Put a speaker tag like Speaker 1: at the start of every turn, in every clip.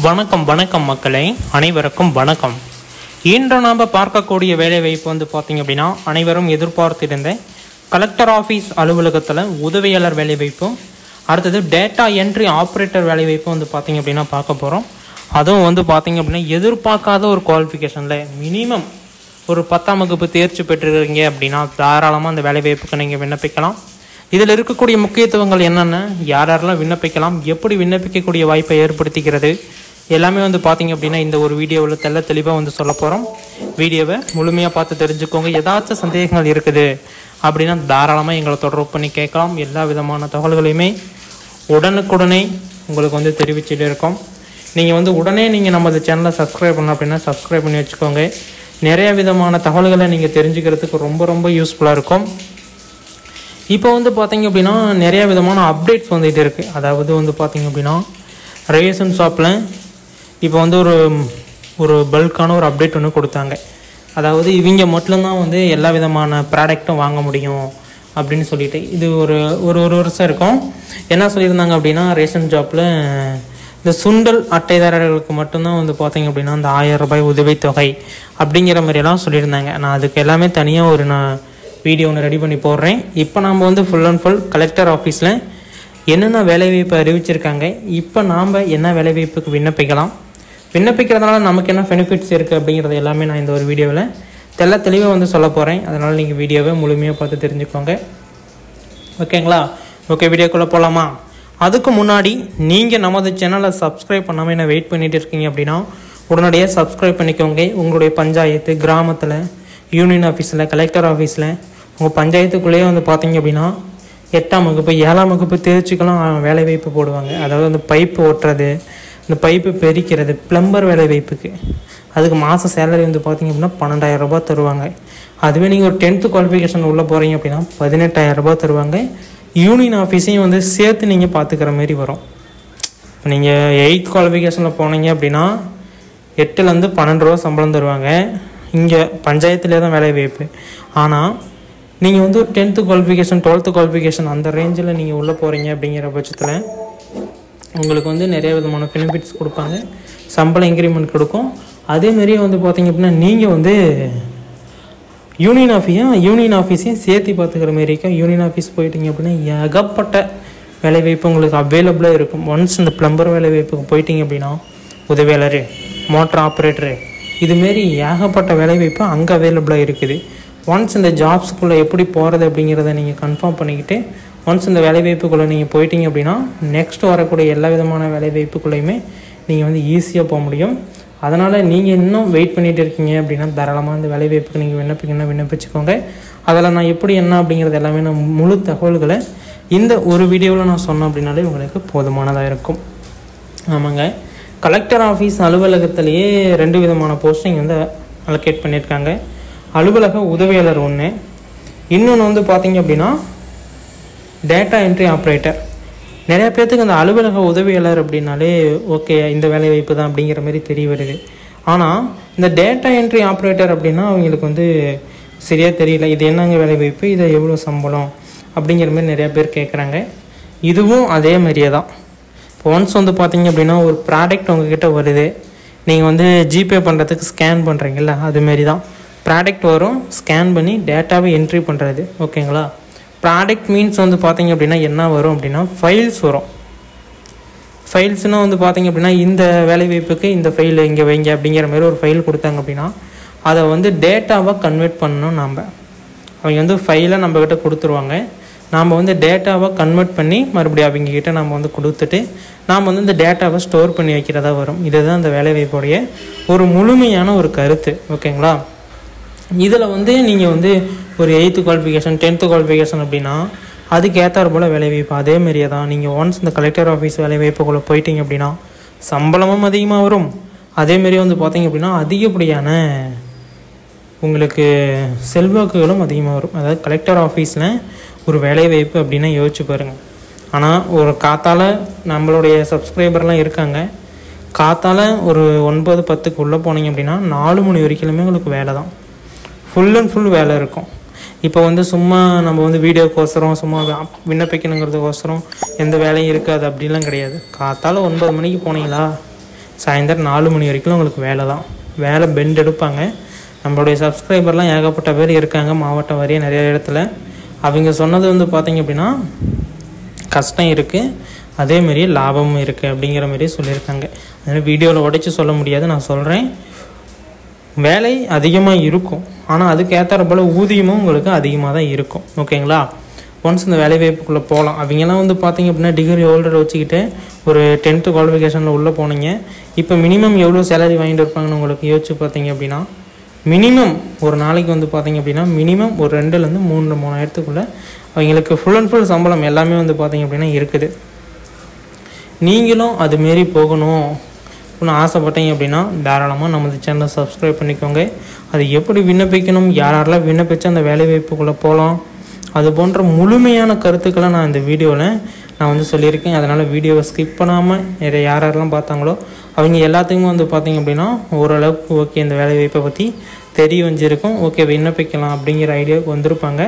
Speaker 1: வணக்கம் வணக்கம் மக்களே, அனைவருக்கும் வணக்கம். இன்று நாம் பார்க்கக்கூடிய வேலைவாய்ப்பு வந்து பார்த்தீங்க அப்படின்னா, அனைவரும் எதிர்பார்த்திருந்த கலெக்டர் ஆஃபீஸ் அலுவலகத்தில் உதவியாளர் வேலைவாய்ப்பும், அடுத்தது டேட்டா என்ட்ரி ஆப்ரேட்டர் வேலைவாய்ப்பும் வந்து பார்த்தீங்க அப்படின்னா பார்க்க போகிறோம். அதுவும் வந்து பார்த்தீங்க அப்படின்னா எதிர்பார்க்காத ஒரு குவாலிஃபிகேஷனில் மினிமம் ஒரு 10ஆம் வகுப்பு தேர்ச்சி பெற்றிருக்கீங்க அப்படின்னா தாராளமாக அந்த வேலைவாய்ப்புக்கு நீங்கள் விண்ணப்பிக்கலாம். இதில் இருக்கக்கூடிய முக்கியத்துவங்கள் என்னென்ன, யாரெல்லாம் விண்ணப்பிக்கலாம், எப்படி விண்ணப்பிக்கக்கூடிய வாய்ப்பை ஏற்படுத்திக்கிறது, எல்லாமே வந்து பார்த்தீங்க அப்படின்னா இந்த ஒரு வீடியோவில் தெளிவாக வந்து சொல்ல போகிறோம். வீடியோவை முழுமையாக பார்த்து தெரிஞ்சுக்கோங்க. ஏதாச்சும் சந்தேகங்கள் இருக்குது அப்படின்னா தாராளமாக எங்களை தொடர்பு பண்ணி கேட்கலாம். எல்லா விதமான தகவல்களையுமே உடனுக்குடனே உங்களுக்கு வந்து தெரிவிச்சுட்டு இருக்கோம். நீங்கள் வந்து உடனே நீங்கள் நம்ம சேனலை சப்ஸ்கிரைப் பண்ண அப்படின்னா சப்ஸ்கிரைப் பண்ணி வச்சுக்கோங்க. நிறைய விதமான தகவல்களை நீங்கள் தெரிஞ்சுக்கிறதுக்கு ரொம்ப யூஸ்ஃபுல்லாக இருக்கும். இப்போ வந்து பார்த்தீங்க அப்படின்னா நிறைய விதமான அப்டேட்ஸ் வந்துகிட்டு இருக்குது. அதாவது வந்து பார்த்தீங்க அப்படின்னா ரேஷன் ஷாப்பில் இப்போ வந்து ஒரு பல்கான ஒரு அப்டேட் ஒன்று கொடுத்தாங்க. அதாவது இவங்க மட்டும்தான் வந்து எல்லா விதமான ப்ராடக்ட்டும் வாங்க முடியும் அப்படின்னு சொல்லிட்டு இது ஒரு வருஷம் இருக்கும். என்ன சொல்லியிருந்தாங்க அப்படின்னா, ரேஷன் ஷாப்பில் இந்த சுண்டல் அட்டைதாரர்களுக்கு மட்டும்தான் வந்து பார்த்தீங்க அப்படின்னா அந்த 1000 ரூபாய் உதவித்தொகை அப்படிங்கிற மாதிரியெல்லாம் சொல்லியிருந்தாங்க. நான் அதுக்கு எல்லாமே தனியாக நான் வீடியோ ஒன்று ரெடி பண்ணி போடுறேன். இப்போ நாம் வந்து ஃபுல் அண்ட் ஃபுல் கலெக்டர் ஆஃபீஸில் என்னென்ன வேலைவாய்ப்பு அறிவிச்சிருக்காங்க, இப்போ நாம் என்ன வேலைவாய்ப்புக்கு விண்ணப்பிக்கிறதுனால நமக்கு என்ன பெனிஃபிட்ஸ் இருக்குது அப்படிங்கிறது எல்லாமே நான் இந்த ஒரு வீடியோவில் தெளிவாக வந்து சொல்ல போகிறேன். அதனால் நீங்கள் வீடியோவை முழுமையாக பார்த்து தெரிஞ்சுக்கோங்க. ஓகேங்களா? ஓகே, வீடியோக்குள்ளே போகலாமா? அதுக்கு முன்னாடி நீங்கள் நமது சேனலை சப்ஸ்கிரைப் பண்ணாமல் என்ன வெயிட் பண்ணிகிட்டு இருக்கீங்க அப்படின்னா உடனடியாக சப்ஸ்கிரைப் பண்ணிக்கோங்க. உங்களுடைய பஞ்சாயத்து, கிராமத்தில், யூனியன் ஆஃபீஸில், கலெக்டர் ஆஃபீஸில், உங்கள் பஞ்சாயத்துக்குள்ளேயே வந்து பார்த்தீங்க அப்படின்னா 8ஆம் வகுப்பு 7ஆம் வகுப்பு தேர்ச்சிக்கெல்லாம் வேலைவாய்ப்பு போடுவாங்க. அதாவது அந்த பைப்பு ஓட்டுறது, இந்த பைப்பு பெருக்கிறது, ப்ளம்பர் வேலைவாய்ப்புக்கு அதுக்கு மாத சேலரி வந்து பார்த்தீங்க அப்படின்னா 12,000 ரூபாய் தருவாங்க. அதுவே நீங்கள் ஒரு 10th குவாலிஃபிகேஷன் உள்ளே போகிறீங்க அப்படின்னா 18,000 ரூபாய் தருவாங்க. யூனியன் ஆஃபீஸையும் வந்து சேர்த்து நீங்கள் பார்த்துக்கிற மாதிரி வரும். நீங்கள் 8th குவாலிஃபிகேஷனில் போனீங்க அப்படின்னா 8லேருந்து 12 ரூபா சம்பளம் தருவாங்க. இங்கே பஞ்சாயத்துலேயே தான் வேலைவாய்ப்பு. ஆனால் நீங்கள் வந்து ஒரு 10th குவாலிஃபிகேஷன் 12th குவாலிஃபிகேஷன் அந்த ரேஞ்சில் நீங்கள் உள்ளே போகிறீங்க அப்படிங்கிற பட்சத்தில் உங்களுக்கு வந்து நிறைய விதமான பெனிஃபிட்ஸ் கொடுப்பாங்க. சம்பளம் இன்க்ரிமெண்ட் கொடுக்கும். அதேமாரியே வந்து பார்த்தீங்க அப்படின்னா நீங்கள் வந்து யூனியன் ஆஃபீஸையும் சேர்த்து பார்த்துக்கிற மாரி இருக்கும். யூனியன் ஆஃபீஸ் போயிட்டீங்க அப்படின்னா ஏகப்பட்ட வேலைவாய்ப்பு உங்களுக்கு அவைலபிளாக இருக்கும். ஒன்ஸ் இந்த ப்ளம்பர் வேலைவாய்ப்புக்கு போயிட்டீங்க அப்படின்னா உதவியாளர், மோட்டர் ஆப்ரேட்டரு, இதுமாரி ஏகப்பட்ட வேலைவாய்ப்பு அங்கே அவைலபிளாக இருக்குது. ஒன்ஸ் இந்த ஜாப்ஸுக்குள்ளே எப்படி போகிறது அப்படிங்கிறத நீங்கள் கன்ஃபார்ம் பண்ணிக்கிட்டு ஒன்ஸ் இந்த வேலைவாய்ப்புக்குள்ளே நீங்கள் போயிட்டீங்க அப்படின்னா நெக்ஸ்ட் வரக்கூடிய எல்லா விதமான வேலைவாய்ப்புக்குள்ளேயுமே நீங்கள் வந்து ஈஸியாக போக முடியும். அதனால் நீங்கள் இன்னும் வெயிட் பண்ணிகிட்டு இருக்கீங்க அப்படின்னா தாராளமாக இந்த வேலைவாய்ப்புக்கு நீங்கள் விண்ணப்பிச்சுக்கோங்க. அதில் நான் எப்படி என்ன அப்படிங்கிறது எல்லாமே நான் முழு தகவல்களை இந்த ஒரு வீடியோவில் நான் சொன்னேன் அப்படின்னாலே உங்களுக்கு போதுமானதாக இருக்கும். ஆமாங்க, கலெக்டர் ஆஃபீஸ் அலுவலகத்திலேயே 2 விதமான போஸ்டிங் வந்து அலோகேட் பண்ணியிருக்காங்க. அலுவலக உதவியாளர் ஒன்று, இன்னொன்று வந்து பார்த்தீங்க அப்படின்னா டேட்டா என்ட்ரி ஆப்ரேட்டர். நிறையா பேர்த்துக்கு அந்த அலுவலக உதவியாளர் அப்படின்னாலே ஓகே இந்த வேலைவாய்ப்பு தான் அப்படிங்கிற மாதிரி தெரிய வருது. ஆனால் இந்த டேட்டா என்ட்ரி ஆப்ரேட்டர் அப்படின்னா அவங்களுக்கு வந்து சரியாக தெரியல. இது என்னங்க வேலைவாய்ப்பு, இதை எவ்வளோ சம்பளம் அப்படிங்கிற மாதிரி நிறையா பேர் கேட்குறாங்க. இதுவும் அதே மாதிரியே தான். இப்போ ஒன்ஸ் வந்து பார்த்தீங்க அப்படின்னா ஒரு ப்ராடக்ட் உங்ககிட்ட வருது, நீங்கள் வந்து ஜிபே பண்ணுறதுக்கு ஸ்கேன் பண்ணுறீங்களா, அதுமாரி தான் ப்ராடக்ட் வரும். ஸ்கேன் பண்ணி டேட்டாவை என்ட்ரி பண்ணுறது. ஓகேங்களா? ப்ராடக்ட் மீன்ஸ் வந்து பார்த்தீங்க அப்படின்னா என்ன வரும் அப்படின்னா ஃபைல்ஸ் வரும். ஃபைல்ஸ்னால் வந்து பார்த்தீங்க அப்படின்னா இந்த வேலைவாய்ப்புக்கு இந்த ஃபைல் இங்கே வைங்க அப்படிங்கிற மாதிரி ஒரு ஃபைல் கொடுத்தாங்க அப்படின்னா அதை வந்து டேட்டாவாக கன்வெர்ட் பண்ணணும். அவங்க வந்து ஃபைலை நம்மக்கிட்ட கொடுத்துருவாங்க. நாம் வந்து டேட்டாவை கன்வெர்ட் பண்ணி மறுபடியும் அவங்கக்கிட்ட நம்ம வந்து கொடுத்துட்டு நாம் வந்து இந்த டேட்டாவை ஸ்டோர் பண்ணி வைக்கிறதா வரும். இதுதான் இந்த வேலைவாய்ப்புடைய ஒரு முழுமையான ஒரு கருத்து. ஓகேங்களா? இதில் வந்து நீங்கள் வந்து ஒரு 8th குவாலிஃபிகேஷன் 10th குவாலிஃபிகேஷன் அப்படின்னா அதுக்கு ஏற்றாறு போல் வேலைவாய்ப்பு அதேமாரியே தான். நீங்கள் ஒன்ஸ் இந்த கலெக்டர் ஆஃபீஸ் வேலைவாய்ப்புக்குள்ளே போயிட்டீங்க அப்படின்னா சம்பளமும் அதிகமாக வரும். அதேமாரி வந்து பார்த்தீங்க அப்படின்னா அதிகப்படியான உங்களுக்கு செல்வாக்குகளும் அதிகமாக வரும். அதாவது கலெக்டர் ஆஃபீஸில் ஒரு வேலைவாய்ப்பு அப்படின்னா யோசிச்சு பாருங்கள். ஆனால் ஒரு காத்தால் நம்மளுடைய சப்ஸ்கிரைபர்லாம் இருக்காங்க, காத்தால் ஒரு 9-10க்கு உள்ளே போனீங்க அப்படின்னா 4 மணி வரைக்குமே உங்களுக்கு வேலை தான், ஃபுல் அண்ட் ஃபுல் வேலை இருக்கும். இப்போ வந்து சும்மா நம்ம வந்து வீடியோக்கோசரம் சும்மா விண்ணப்பிக்கணுங்கிறதுக்கோசரம் எந்த வேலையும் இருக்காது அப்படிலாம் கிடையாது. காத்தால் 9 மணிக்கு போனீங்களா, சாயந்தரம் 4 மணி வரைக்கும் உங்களுக்கு வேலை தான். வேலை பெண்ட் எடுப்பாங்க. நம்மளுடைய சப்ஸ்கிரைபர்லாம் ஏகப்பட்ட பேர் இருக்காங்க மாவட்டம் வாரியாக நிறைய இடத்துல. அவங்க சொன்னது வந்து பார்த்திங்க அப்படின்னா கஷ்டம் இருக்குது, அதேமாரி லாபமும் இருக்குது அப்படிங்கிற மாதிரி சொல்லியிருக்காங்க. அதனால் வீடியோவில் உடைச்சி சொல்ல முடியாது, நான் சொல்கிறேன். வேலை அதிகமாக இருக்கும், ஆனால் அதுக்கு ஏற்ற போல் ஊதியமும் உங்களுக்கு அதிகமாக தான் இருக்கும். ஓகேங்களா? ஒன்ஸ் இந்த வேலை வாய்ப்புக்குள்ளே போகலாம். அவங்கெல்லாம் வந்து பார்த்திங்க அப்படின்னா டிகிரி ஹோல்டர் வச்சுக்கிட்டு ஒரு 10th குவாலிஃபிகேஷனில் உள்ளே போனீங்க. இப்போ மினிமம் எவ்வளோ சேலரி வாங்கிட்டு இருப்பாங்கன்னு உங்களுக்கு யோசிச்சு பார்த்தீங்க அப்படின்னா மினிமம் ஒரு நாளைக்கு வந்து பார்த்திங்க அப்படின்னா மினிமம் ஒரு 2,000 3,000 அவங்களுக்கு ஃபுல் அண்ட் ஃபுல் சம்பளம் எல்லாமே வந்து பார்த்திங்க அப்படின்னா இருக்குது. நீங்களும் அதுமாரி போகணும் அப்படின்னு ஆசைப்பட்டீங்க அப்படின்னா தாராளமாக நமது சேனலை சப்ஸ்கிரைப் பண்ணிக்கோங்க. அது எப்படி விண்ணப்பிக்கணும், யாரெல்லாம் விண்ணப்பித்து அந்த வேலைவாய்ப்புக்குள்ளே போகலாம், அது போன்ற முழுமையான கருத்துக்களை நான் இந்த வீடியோவில் நான் வந்து சொல்லியிருக்கேன். அதனால் வீடியோவை ஸ்கிப் பண்ணாமல் யாரெல்லாம் பார்த்தாங்களோ அவங்க எல்லாத்துக்குமே வந்து பார்த்திங்க அப்படின்னா ஓரளவுக்கு ஓகே இந்த வேலைவாய்ப்பை பற்றி தெரிய வந்திருக்கும், ஓகே விண்ணப்பிக்கலாம் அப்படிங்கிற ஐடியாவுக்கு வந்திருப்பாங்க.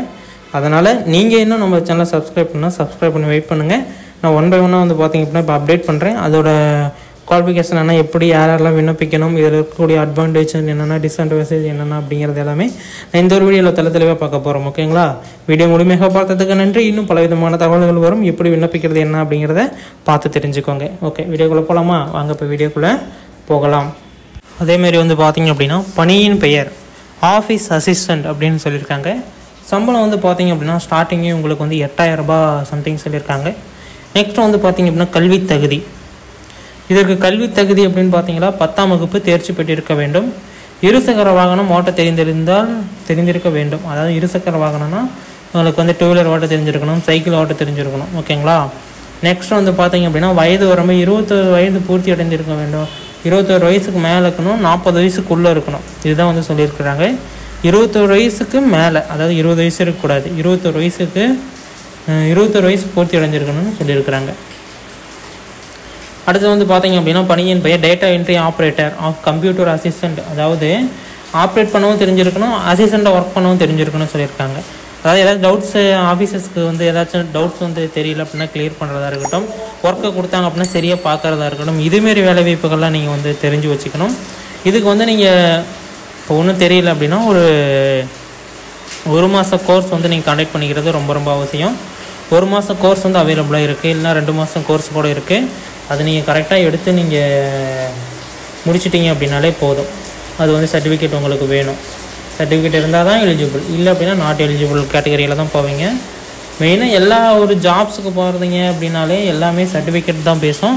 Speaker 1: அதனால் நீங்கள் இன்னும் நம்ம சேனலை சப்ஸ்கிரைப் பண்ணி வெயிட் பண்ணுங்கள். நான் 1 by 1 வந்து பார்த்திங்க அப்படின்னா இப்போ அப்டேட் பண்ணுறேன். அதோட குவாலிஃபிகேஷன் என்ன, எப்படி யாரெல்லாம் விண்ணப்பிக்கணும், இதில் இருக்கக்கூடிய அட்வான்டேஜ் என்னென்ன, டிஸ்அட்வான்டேஜ் என்னென்ன அப்படிங்கிறது எல்லாமே இந்த ஒரு வீடியோவில் தெளிவாக பார்க்க போகிறோம். ஓகேங்களா? வீடியோ முழுமையாக பார்த்ததுக்கு நன்றி. இன்னும் பல விதமான தகவல்கள் வரும், எப்படி விண்ணப்பிக்கிறது என்ன அப்படிங்கிறத பார்த்து தெரிஞ்சுக்கோங்க. ஓகே, வீடியோக்குள்ளே போகலாமா? வாங்க இப்போ வீடியோக்குள்ளே போகலாம். அதேமாரி வந்து பார்த்திங்க அப்படின்னா பணியின் பெயர் ஆஃபீஸ் அசிஸ்டண்ட் அப்படின்னு சொல்லியிருக்காங்க. சம்பளம் வந்து பார்த்திங்க அப்படின்னா ஸ்டார்டிங்கே உங்களுக்கு வந்து 8,000 ரூபாய் சம்திங் சொல்லியிருக்காங்க. நெக்ஸ்ட் வந்து பார்த்திங்க அப்படின்னா கல்வி தகுதி. இதற்கு கல்வி தகுதி அப்படின்னு பார்த்தீங்கன்னா 10ஆம் வகுப்பு தேர்ச்சி பெற்றிருக்க வேண்டும். இருசக்கர வாகனம் ஓட்ட தெரிந்திருக்க வேண்டும். அதாவது இருசக்கர வாகனம்னா உங்களுக்கு வந்து 2 வீலர் ஓட்ட தெரிஞ்சிருக்கணும், சைக்கிள் ஓட்ட தெரிஞ்சிருக்கணும். ஓகேங்களா? நெக்ஸ்ட் வந்து பார்த்தீங்க அப்படின்னா வயது வரம்பு 21 வயது பூர்த்தி அடைந்திருக்க வேண்டும். 21 வயசுக்கு மேலே இருக்கணும், 40 வயசுக்குள்ளே இருக்கணும். இதுதான் வந்து சொல்லியிருக்கிறாங்க. 21 வயசுக்கு மேலே, அதாவது 20 வயசு இருக்கக்கூடாது, 21 வயசு பூர்த்தி அடைஞ்சிருக்கணும்னு சொல்லியிருக்கிறாங்க. அடுத்து வந்து பார்த்திங்க அப்படின்னா பணியின் பெயர் data entry operator of computer assistant. அதாவது ஆப்ரேட் பண்ணவும் தெரிஞ்சிருக்கணும், அசிஸ்டண்ட்டாக ஒர்க் பண்ணவும் தெரிஞ்சிருக்கணும்னு சொல்லியிருக்காங்க. அதாவது ஏதாவது டவுட்ஸு ஆஃபீஸர்ஸ்க்கு வந்து ஏதாச்சும் டவுட்ஸ் வந்து தெரியல அப்படின்னா கிளியர் பண்ணுறதா இருக்கட்டும், ஒர்க்கை கொடுத்தாங்க அப்படின்னா சரியாக பார்க்குறதா இருக்கட்டும், இதுமாரி வேலை வாய்ப்புகள்லாம் நீங்கள் வந்து தெரிஞ்சு வச்சுக்கணும். இதுக்கு வந்து நீங்கள் இப்போ ஒன்றும் தெரியல அப்படின்னா ஒரு மாத கோர்ஸ் வந்து நீங்கள் கண்டக்ட் பண்ணிக்கிறது ரொம்ப ரொம்ப அவசியம். 1 மாதம் கோர்ஸ் வந்து அவைலபிளாக இருக்குது, இல்லைனா 2 மாதம் கோர்ஸ் கூட இருக்குது. அது நீங்கள் கரெக்டாக எடுத்து நீங்கள் முடிச்சிட்டிங்க அப்படின்னாலே போதும். அது வந்து சர்டிஃபிகேட் உங்களுக்கு வேணும். சர்டிஃபிகேட் இருந்தால் தான் எலிஜிபிள், இல்லை அப்படின்னா நாட் எலிஜிபிள் கேட்டகரியில் தான் போவீங்க. மெயினாக எல்லா ஒரு ஜாப்ஸுக்கு போகிறதுங்க அப்படின்னாலே எல்லாமே சர்டிஃபிகேட் தான் பேசும்.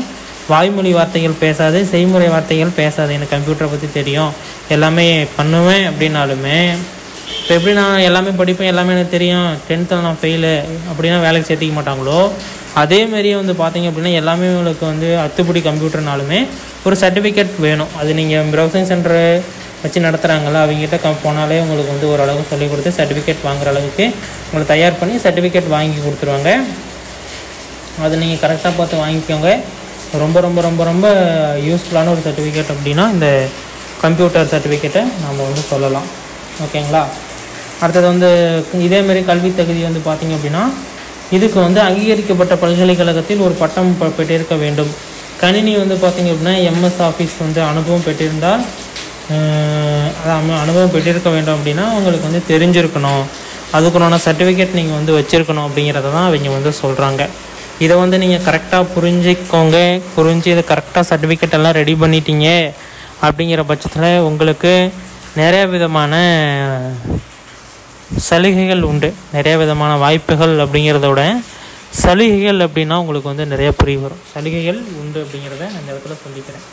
Speaker 1: வாய்மொழி வார்த்தைகள் பேசாது, செய்முறை வார்த்தைகள் பேசாது. எனக்கு கம்ப்யூட்டரை பற்றி தெரியும், எல்லாமே பண்ணுவேன் அப்படின்னாலுமே இப்போ எப்படி நான் எல்லாமே படிப்பேன், எல்லாமே எனக்கு தெரியும், 10th நான் ஃபெயிலு அப்படின்னா வேலைக்கு சேர்த்திக்க மாட்டாங்களோ, அதேமாரியே வந்து பார்த்திங்க அப்படின்னா எல்லாமே உங்களுக்கு வந்து அத்துப்படி கம்ப்யூட்டர்னாலுமே ஒரு சர்டிஃபிகேட் வேணும். அது நீங்கள் ப்ரௌசிங் சென்டரு வச்சு நடத்துகிறாங்களா அவங்ககிட்ட போனாலே உங்களுக்கு வந்து ஓரளவு சொல்லிக் கொடுத்து சர்டிஃபிகேட் வாங்குகிற அளவுக்கு உங்களை தயார் பண்ணி சர்டிஃபிகேட் வாங்கி கொடுத்துருவாங்க. அது நீங்கள் கரெக்டாக பார்த்து வாங்கிக்கோங்க. ரொம்ப ரொம்ப ரொம்ப ரொம்ப யூஸ்ஃபுல்லான ஒரு சர்டிஃபிகேட் அப்படின்னா இந்த கம்ப்யூட்டர் சர்டிஃபிகேட்டை நம்ம வந்து சொல்லலாம். ஓகேங்களா? அடுத்தது வந்து இதேமாரி கல்வி தகுதி வந்து பார்த்திங்க அப்படின்னா இதுக்கு வந்து அங்கீகரிக்கப்பட்ட பல்கலைக்கழகத்தில் ஒரு பட்டம் பெற்றிருக்க வேண்டும். கணினி வந்து பார்த்திங்க அப்படின்னா எம்எஸ் ஆஃபீஸ் வந்து அனுபவம் பெற்றிருந்தால் அனுபவம் பெற்றிருக்க வேண்டும் அப்படின்னா உங்களுக்கு வந்து தெரிஞ்சிருக்கணும், அதுக்குண்டான சர்டிஃபிகேட் நீங்கள் வந்து வச்சுருக்கணும் அப்படிங்கிறத தான் அவங்க வந்து சொல்கிறாங்க. இதை வந்து நீங்கள் கரெக்டாக புரிஞ்சுக்கோங்க. இதை கரெக்டாக சர்டிஃபிகேட் எல்லாம் ரெடி பண்ணிட்டீங்க அப்படிங்கிற பட்சத்தில் உங்களுக்கு நிறைய விதமான சலுகைகள் உண்டு, நிறைய விதமான வாய்ப்புகள் அப்படிங்கிறத விட சலுகைகள் அப்படின்னா உங்களுக்கு வந்து நிறைய புரிய வரும். சலுகைகள் உண்டு அப்படிங்கிறத நான் இந்த இடத்துல சொல்லிக்கிறேன்.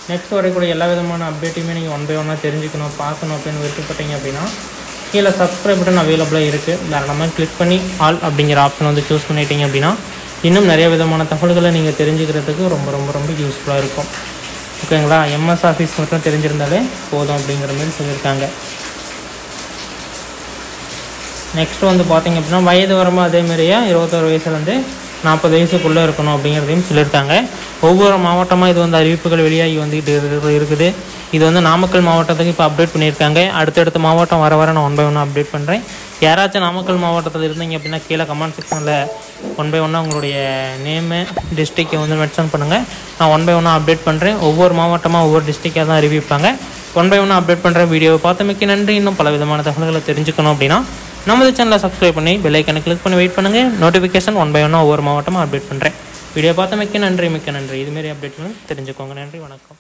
Speaker 1: நெக்ஸ்ட் வரக்கூடிய எல்லா விதமான அப்டேட்டையுமே நீங்கள் 1 by 1 தெரிஞ்சுக்கணும், பார்க்கணும் அப்படின்னு விருப்பப்பட்டீங்க அப்படின்னா கீழே சப்ஸ்கிரைப் பட்டன் அவைலபிளாக இருக்குது. தாராளமாக கிளிக் பண்ணி ஆல் அப்படிங்கிற ஆப்ஷன் வந்து சூஸ் பண்ணிட்டீங்க அப்படின்னா இன்னும் நிறைய விதமான தகவல்களை நீங்கள் தெரிஞ்சுக்கிறதுக்கு ரொம்ப ரொம்ப ரொம்ப யூஸ்ஃபுல்லாக இருக்கும். ஓகேங்களா? எம்எஸ் ஆஃபீஸ் மட்டும் தெரிஞ்சிருந்தாலே போதும் அப்படிங்கிற மாதிரி சொல்லியிருக்காங்க. நெக்ஸ்ட் வந்து பார்த்திங்க அப்படின்னா வயது வரம்பு அதேமாரியே 21 வயசுலேருந்து 40 வயசுக்குள்ளே இருக்கணும் அப்படிங்கிறதையும் சொல்லியிருக்காங்க. ஒவ்வொரு மாவட்டமாக இது வந்து அறிவிப்புகள் வெளியாகி வந்துக்கிட்டு இருக்குது. இது வந்து நாமக்கல் மாவட்டத்துக்கு இப்போ அப்டேட் பண்ணியிருக்காங்க. அடுத்தடுத்த மாவட்டம் வர நான் 1 by 1 அப்டேட் பண்ணுறேன். யாராச்சும் நாமக்கல் மாவட்டத்தில் இருந்தீங்க அப்படின்னா கீழே கமெண்ட் செக்ஷனில் 1 by 1 உங்களுடைய நேமு டிஸ்ட்ரிக்டை வந்து மென்ஷன் பண்ணுங்கள். நான் 1 by 1 அப்டேட் பண்ணுறேன். ஒவ்வொரு மாவட்டமாக ஒவ்வொரு டிஸ்ட்ரிக்டாக தான் அறிவிப்பாங்க. 1 by 1 அப்டேட் பண்ணுற வீடியோவை பார்த்தமைக்கு நன்றி. இன்னும் பல விதமான தகவல்களை தெரிஞ்சுக்கணும் அப்படின்னா நமது சேனலை சப்ஸ்கிரைப் பண்ணி பெல் ஐக்கனை கிளிக் பண்ணி வெயிட் பண்ணுங்கள். நோட்டிஃபிகேஷன் 1 by 1 ஒவ்வொரு மாவட்டமாக அப்டேட் பண்ணுறேன். வீடியோ பார்த்தமைக்கு நன்றி, மிக்க நன்றி. இதுமாரி அப்டேட்களும் தெரிஞ்சுக்கோங்க. நன்றி, வணக்கம்.